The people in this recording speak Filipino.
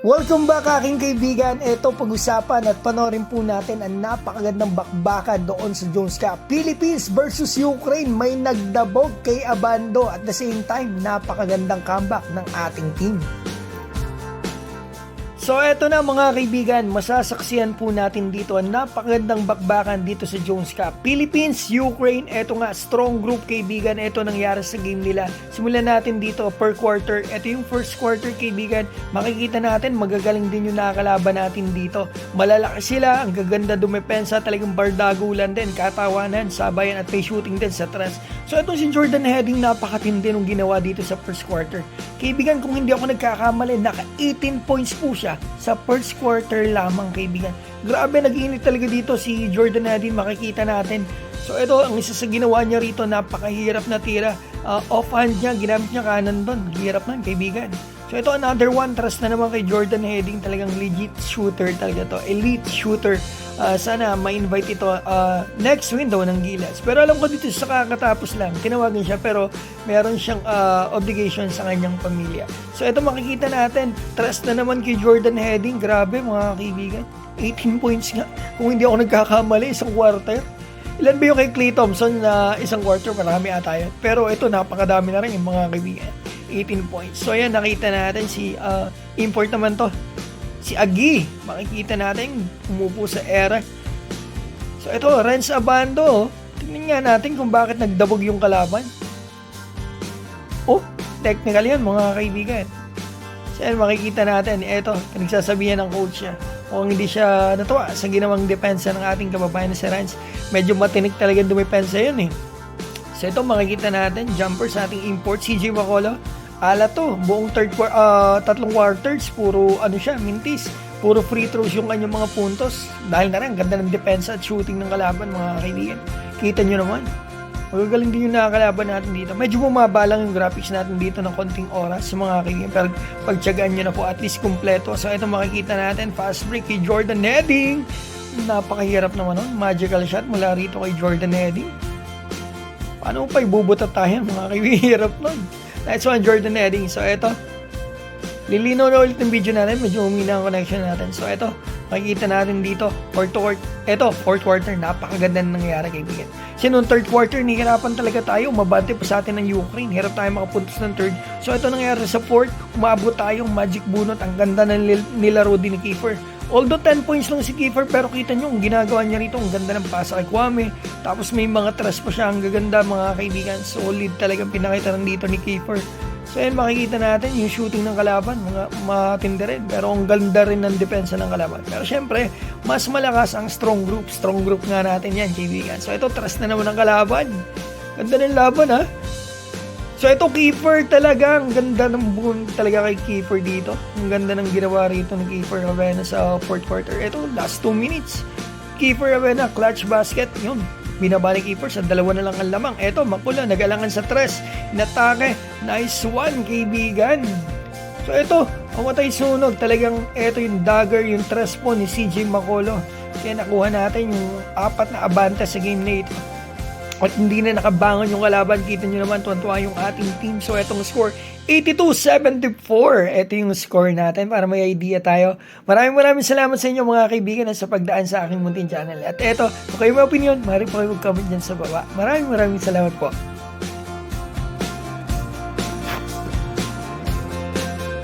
Welcome back aking kaibigan. Ito pag-usapan at panoorin po natin ang napakagandang bakbakan doon sa Jones Cup. Philippines versus Ukraine, may nagdabog kay Abando at the same time napakagandang comeback ng ating team. So eto na mga kaibigan, masasaksihan po natin dito ang napakagandang bakbakan dito sa Jones Cup. Philippines, Ukraine, eto nga, strong group kaibigan, eto nangyari sa game nila. Simulan natin dito per quarter. Eto yung first quarter kaibigan, makikita natin magagaling din yung nakakalaban natin dito. Malalaki sila, ang gaganda dumepensa, talagang bardagulan din, katawanan, sabayan at may shooting din sa tres. So eto si Jordan Heading, napakatindi nung ginawa dito sa first quarter. Kaibigan, kung hindi ako nagkakamali, naka 18 points po siya sa first quarter lamang kaibigan. Grabe, nag-iinit talaga dito si Jordan Heading, makikita natin. So ito, ang isa sa ginawa niya rito, napakahirap na tira. Offhand niya, ginamit niya kanan doon. Hirap na kaibigan. So ito, another one, trust na naman kay Jordan Heading, talagang legit shooter talaga to. Elite shooter. Sana ma-invite ito next window ng Gilas. Pero alam ko dito sa kakatapos lang, tinawagan siya pero meron siyang obligation sa kanyang pamilya. So ito makikita natin, trust na naman kay Jordan Heading. Grabe mga kaibigan, 18 points nga. Kung hindi ako nagkakamali, isang quarter. Ilan ba yung kay Klay Thompson na isang quarter? Marami ata yun. Pero ito, napakadami na rin yung mga kaibigan. 18 points. So ayan, nakita natin si import naman to. Si Agi, makikita natin umupo sa era. So ito, Renz Abando. Tingnan nga natin kung bakit nagdabog yung kalaban. Oh, technical yan mga kaibigan. So ayan, makikita natin. Ito, nagsasabihan ng coach niya. Kung hindi siya natuwa sa ginawang depensa ng ating kababayan na si Renz. Medyo matinik talaga dumepensa yun eh. So ito, makikita natin, jumper sa ating import, CJ Bacolod. Ala to, buong tatlong quarters, puro mintis, puro free throws yung kanyang mga puntos. Dahil na rin, ganda ng depensa at shooting ng kalaban mga kaibigan. Kita nyo naman, magagaling din yung nakakalaban natin dito. Medyo bumaba lang yung graphics natin dito ng konting oras mga kaibigan, pero pagtyagaan nyo na po at least kumpleto. So ito makikita natin, fast break kay Jordan Heading. Napakahirap naman nun, magical shot mula rito kay Jordan Heading. Paano pa ibubutat tayo mga kaibigan, hirap nun. Next one, Jordan Heading. So, ito. Lilinaw na ulit yung video natin. Medyo umina ang connection natin. So, ito. Makikita natin dito. Fourth quarter. Napakaganda na nangyari, kaibigan. Kasi noong third quarter, nihirapan talaga tayo. Umabante pa sa atin ng Ukraine. Hirap tayo makapuntos ng third. So, ito nangyari sa fourth. Umabot tayong magic bunot. Ang ganda na nilaro din ni Kiefer. Although 10 points lang si Kiefer, pero kita nyo, ang ginagawa niya rito, ang ganda ng pasa kay Kwame. Tapos may mga thrust pa siya, ang gaganda mga kaibigan. Solid talagang pinakita rin dito ni Kiefer. So yan, makikita natin yung shooting ng kalaban, mga matindi rin. Pero ang ganda rin ng depensa ng kalaban. Pero syempre, mas malakas ang strong group. Strong group nga natin yan, kaibigan. So ito, trust na naman ng kalaban. Ganda ng laban ha. So ito, Kiefer talaga, ang ganda ng buong talaga kay Kiefer dito. Ang ganda ng ginawa rito ng Kiefer Avena sa fourth quarter. Ito, last 2 minutes. Kiefer Avena, clutch basket, yun. Binabalik Kiefer sa 2 na lang ang lamang. Ito, Makula, nagalangan sa tres. Inatake, nice one, kaibigan. So ito, pamatay sunog. Talagang ito yung dagger, yung tres po ni CJ Bacolod. Kaya nakuha natin yung 4 na abante sa game na ito. At hindi na nakabangon yung kalaban. Kita nyo naman, tuwan-tuwa yung ating team. So, etong score, 82-74. Ito yung score natin para may idea tayo. Maraming salamat sa inyo mga kaibigan sa pagdaan sa aking munting channel. At eto, kung kayo may opinion, maaari po kayo mag-comment dyan sa baba. Maraming salamat po.